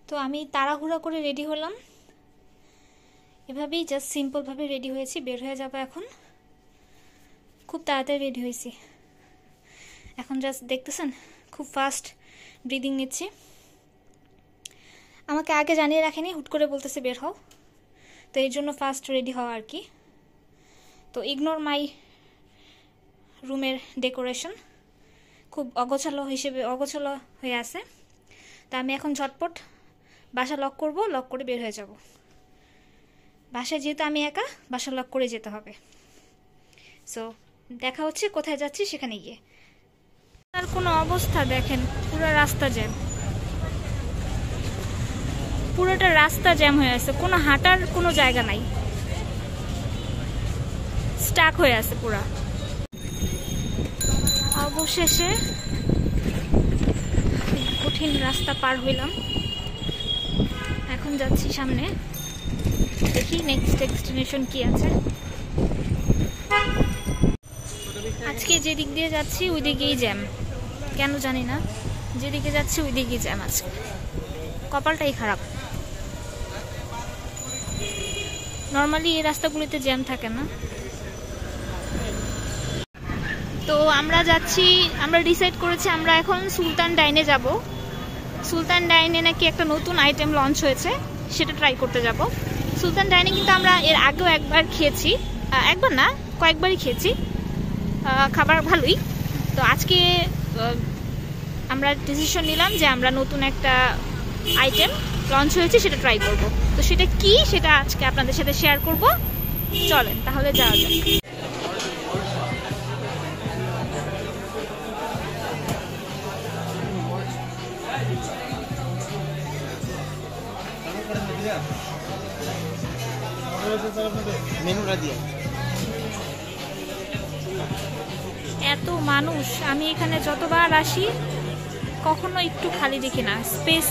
তো আমি তাড়াহুড়া করে রেডি হলাম, এভাবেই জাস্ট সিম্পলভাবে রেডি হয়েছি, বের হয়ে যাব এখন। খুব তাড়াতাড়ি রেডি হয়েছি, এখন জাস্ট দেখতেছেন খুব ফাস্ট ব্রিদিং নিচ্ছি। আমাকে আগে জানিয়ে রাখেনি, হুট করে বলতেছে বের হও, তো এর জন্য ফাস্ট রেডি হওয়া আর কি। তো ইগনোর মাই রুমের ডেকোরেশন, খুব অগোছালো হয়ে আছে। তা আমি এখন ঝটপট বাসা লক করব, লক করে বের হয়ে যাব। বাসায় যেহেতু আমি একা, বাসা লক করে যেতে হবে। সো দেখা হচ্ছে কোথায় যাচ্ছি সেখানে গিয়ে। তার কোনো অবস্থা দেখেন, পুরো রাস্তা জ্যাম, পুরোটা রাস্তা জ্যাম হয়ে আছে, কোনো হাঁটার কোনো জায়গা নাই, স্টাক হয়ে আছে পুরা। অবশেষে কঠিন রাস্তা পার হইলাম, এখন যাচ্ছি সামনে, দেখি নেক্সট ডেস্টিনেশন কি আছে। আজকে যে দিক দিয়ে যাচ্ছি ওই দিকেই জ্যাম, কেন জানি না, যেদিকে যাচ্ছি ওই দিকেই জ্যাম আজকে, কপালটাই খারাপ। নর্মালি এই রাস্তাগুলিতে জ্যাম থাকে না। তো আমরা যাচ্ছি, আমরা ডিসাইড করেছি আমরা এখন সুলতান ডাইনে যাব। সুলতান ডাইনে নাকি একটা নতুন আইটেম লঞ্চ হয়েছে, সেটা ট্রাই করতে যাব। সুলতান ডাইনে কিন্তু আমরা এর আগেও একবার খেয়েছি, একবার না কয়েকবারই খেয়েছি, খাবার ভালোই। তো আজকে আমরা ডিসিশন নিলাম যে আমরা নতুন একটা আইটেম লঞ্চ হয়েছে সেটা ট্রাই করব। তো সেটা কি সেটা আজকে আপনাদের সাথে শেয়ার করব, চলেন তাহলে যাওয়া যাক। এত মানুষ, আমি এখানে যতবার আসি কখনো একটু খালি দেখি না, স্পেস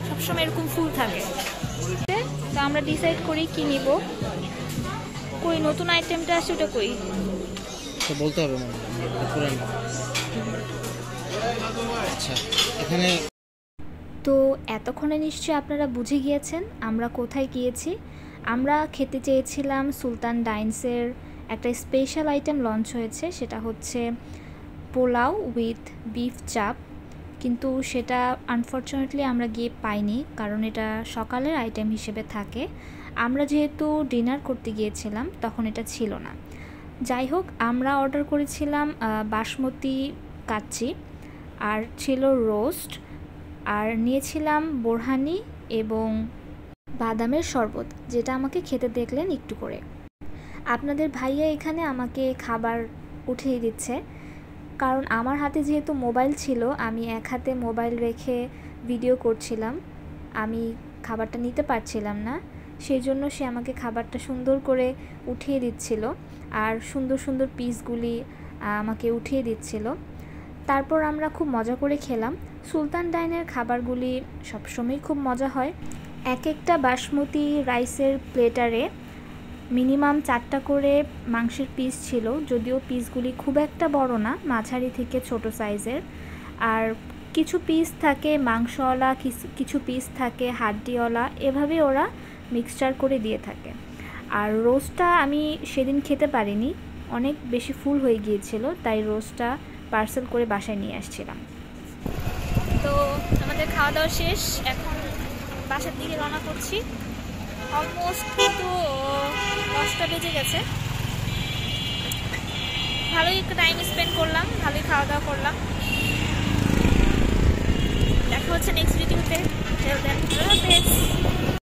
সবসময় এরকম ফুল থাকে। তো আমরা ডিসাইড করি কি নিব, কই নতুন আইটেমটা আছে ওটা কই বলতে হবে। আচ্ছা এখানে তো এতক্ষণে নিশ্চয়ই আপনারা বুঝে গিয়েছেন আমরা কোথায় গিয়েছি। আমরা খেতে চেয়েছিলাম সুলতান ডাইন্সের একটা স্পেশাল আইটেম লঞ্চ হয়েছে, সেটা হচ্ছে পোলাও উইথ বিফ চাপ, কিন্তু সেটা আনফর্চুনেটলি আমরা গিয়ে পাইনি, কারণ এটা সকালের আইটেম হিসেবে থাকে। আমরা যেহেতু ডিনার করতে গিয়েছিলাম তখন এটা ছিল না। যাই হোক, আমরা অর্ডার করেছিলাম বাসমতি কাচ্চি, আর ছিল রোস্ট, আর নিয়েছিলাম বোরহানি এবং বাদামের শরবত, যেটা আমাকে খেতে দেখলেন একটু করে। আপনাদের ভাইয়া এখানে আমাকে খাবার উঠিয়ে দিচ্ছে, কারণ আমার হাতে যেহেতু মোবাইল ছিল, আমি এক হাতে মোবাইল রেখে ভিডিও করছিলাম, আমি খাবারটা নিতে পারছিলাম না, সেই জন্য সে আমাকে খাবারটা সুন্দর করে উঠিয়ে দিচ্ছিল, আর সুন্দর সুন্দর পিসগুলি আমাকে উঠিয়ে দিচ্ছিল। তারপর আমরা খুব মজা করে খেলাম। সুলতান ডাইনের খাবারগুলি সবসময় খুব মজা হয়। এক একটা বাসমতি রাইসের প্লেটারে মিনিমাম 4টা করে মাংসের পিস ছিল, যদিও পিসগুলি খুব একটা বড় না, মাঝারি থেকে ছোট সাইজের। আর কিছু পিস থাকে মাংসওয়ালা, কিছু পিস থাকে হাড্ডিওয়ালা, এভাবে ওরা মিক্সচার করে দিয়ে থাকে। আর রোস্টটা আমি সেদিন খেতে পারিনি, অনেক বেশি ফুল হয়ে গিয়েছিল, তাই রোস্টটা পার্সেল করে বাসায় নিয়ে আসছিলাম। তো আমাদের খাওয়া দাওয়া শেষ, এখন বাসার দিকে রওনা করছি। অলমোস্ট কিন্তু 10টা বেজে গেছে। ভালোই একটা টাইম স্পেন্ড করলাম, ভালোই খাওয়া দাওয়া করলাম।